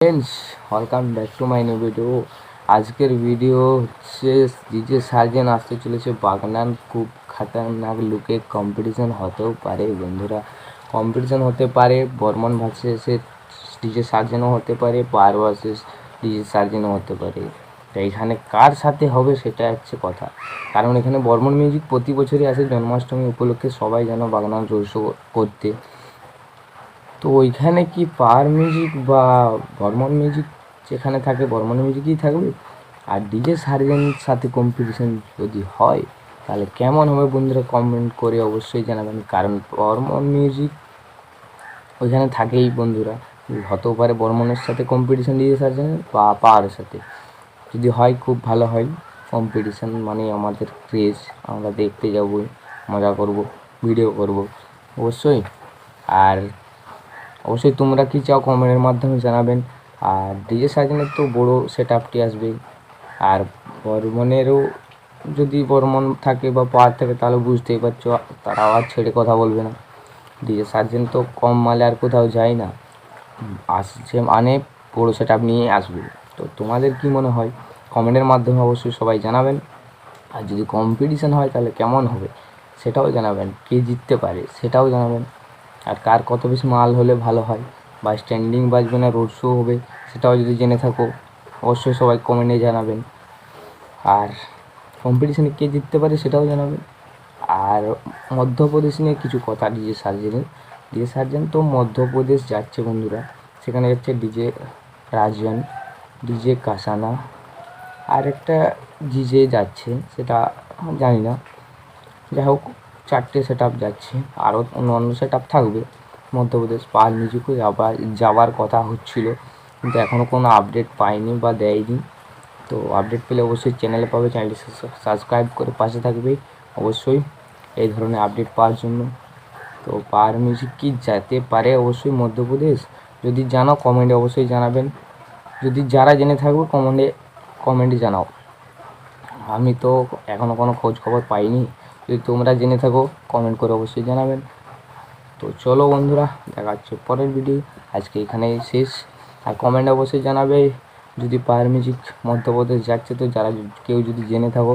Friends, welcome back to my new video. আজকের video হচ্ছে DJ surgeon আসতে চলেছে বাগনান। খুব খাতারনাক লুকে কম্পিটিশন হতেও পারে বন্ধুরা, কম্পিটিশন হতে পারে। বর্মন ভার্সেসের ডিজে সার্জেনও হতে পারে, পার ভার্সেস ডিজে সার্জেনও হতে পারে। তো এখানে কার সাথে হবে সেটা হচ্ছে কথা, কারণ এখানে বর্মন মিউজিক প্রতি বছরই আসে জন্মাষ্টমী উপলক্ষে, সবাই যেন বাগনান রোড শো করতে। তো ওইখানে কি পাওয়ার মিউজিক বা বর্মন মিউজিক যেখানে থাকে বর্মন মিউজিকই থাকবে, আর ডিজে সার্জেনের সাথে কম্পিটিশন যদি হয় তাহলে কেমন হবে বন্ধুরা কমেন্ট করে অবশ্যই জানাবেন। কারণ বর্মন মিউজিক ওইখানে থাকেই বন্ধুরা, হতেও পারে বর্মনের সাথে কম্পিটিশন ডিজে সার্জেনের বা পাওয়ারের সাথে। যদি হয় খুব ভালো হয়। কম্পিটিশান মানে আমাদের ক্রেজ, আমরা দেখতে যাবো, মজা করব, ভিডিও করব অবশ্যই। আর অবশ্যই তোমরা কী চাও কমেন্টের মাধ্যমে জানাবেন। আর ডিজে সার্জেনের তো বড়ো সেট আপটি আসবে, আর বর্মনেরও যদি বর্মন থাকে বা পাওয়ার থাকে তাহলে বুঝতেই পারছো তারাও আর ছেড়ে কথা বলবে না। ডিজে সার্জেন তো কম মালে আর কোথাও যায় না, আসছে মানে বড়ো সেট আপ নিয়ে আসবে। তো তোমাদের কি মনে হয় কমেন্টের মাধ্যমে অবশ্যই সবাই জানাবেন। আর যদি কম্পিটিশান হয় তাহলে কেমন হবে সেটাও জানাবেন, কে জিততে পারে সেটাও জানাবেন। আর কার কত বেশি মাল হলে ভালো হয়, বা স্ট্যান্ডিং বাজবে না রোড শো হবে সেটাও যদি জেনে থাকো অবশ্যই সবাই কমেন্টে জানাবেন। আর কম্পিটিশানে কে জিততে পারে সেটাও জানাবেন। আর মধ্যপ্রদেশ নিয়ে কিছু কথা, ডিজে সার্জেন তো মধ্যপ্রদেশ যাচ্ছে বন্ধুরা। সেখানে যাচ্ছে ডিজে রাজন, ডিজে কাসানা, আর একটা ডিজে যাচ্ছে সেটা জানি না। যাই হোক, 4টে সেট আপ যাচ্ছে, আরও অন্য সেট আপ থাকবে। মধ্যপ্রদেশ পাল মিউজিকও যাওয়ার কথা হচ্ছিল, কিন্তু এখনও কোনো আপডেট পাইনি বা দেয়নি। তো আপডেট পেলে অবশ্যই চ্যানেলে পাবে, চ্যানেলটি সাবস্ক্রাইব করে পাশে থাকবে অবশ্যই এই ধরনের আপডেট পাওয়ার জন্য। তো পাওয়ার মিউজিক কি যেতে পারে অবশ্যই মধ্যপ্রদেশ, যদি জানো কমেন্টে অবশ্যই জানাবেন। যদি যারা জেনে থাকবে কমেন্টে জানাও। আমি তো এখনও কোনো খোঁজ খবর পাইনি, যদি তোমরা জেনে থাকো কমেন্ট করে অবশ্যই জানাবেন। তো চলো বন্ধুরা, দেখা হচ্ছে পরের ভিডিও, আজকে এখানেই শেষ। আর কমেন্ট অবশ্যই জানাবে যদি পাওয়ার মিউজিক মধ্যপ্রদেশ যাচ্ছে। তো যারা কেউ যদি জেনে থাকো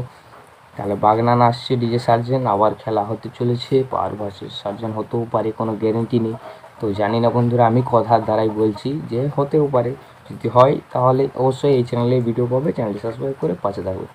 তাহলে বাগনান আসছে ডিজে সার্জেন, আবার খেলা হতে চলেছে, পাওয়ার ভার্সেস সার্জেন হতেও পারে, কোনো গ্যারেন্টি নেই। তো জানি না বন্ধুরা, আমি কথার দ্বারাই বলছি যে হতেও পারে। যদি হয় তাহলে অবশ্যই এই চ্যানেলে ভিডিও পাবে, চ্যানেলটি সাবস্ক্রাইব করে পাশে থাকবে।